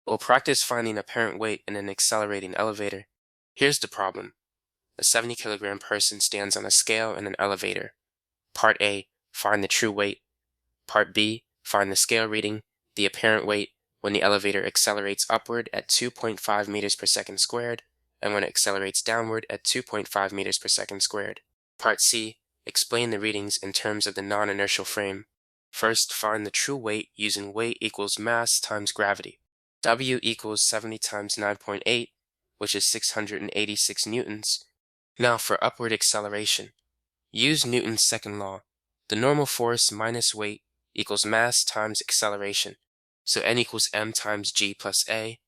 We'll practice finding apparent weight in an accelerating elevator. Here's the problem. A 70-kilogram person stands on a scale in an elevator. Part A, find the true weight. Part B, find the scale reading, the apparent weight, when the elevator accelerates upward at 2.5 meters per second squared, and when it accelerates downward at 2.5 meters per second squared. Part C, explain the readings in terms of the non-inertial frame. First, find the true weight using weight equals mass times gravity. W equals 70 times 9.8, which is 686 newtons. Now for upward acceleration. Use Newton's second law. The normal force minus weight equals mass times acceleration. So N equals m times g plus a,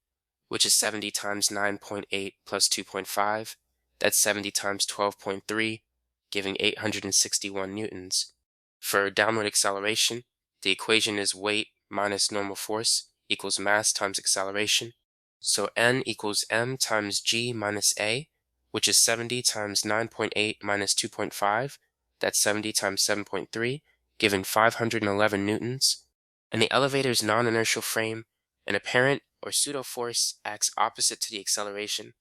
which is 70 times 9.8 plus 2.5. That's 70 times 12.3, giving 861 newtons. For downward acceleration, the equation is weight minus normal force equals mass times acceleration. So N equals m times g minus a, which is 70 times 9.8 minus 2.5. That's 70 times 7.3, giving 511 newtons. In the elevator's non-inertial frame, an apparent or pseudo-force acts opposite to the acceleration,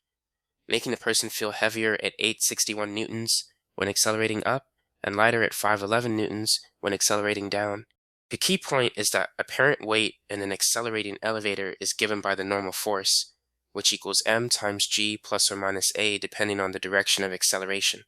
making the person feel heavier at 861 newtons when accelerating up and lighter at 511 newtons when accelerating down. The key point is that apparent weight in an accelerating elevator is given by the normal force, which equals m times g plus or minus a depending on the direction of acceleration.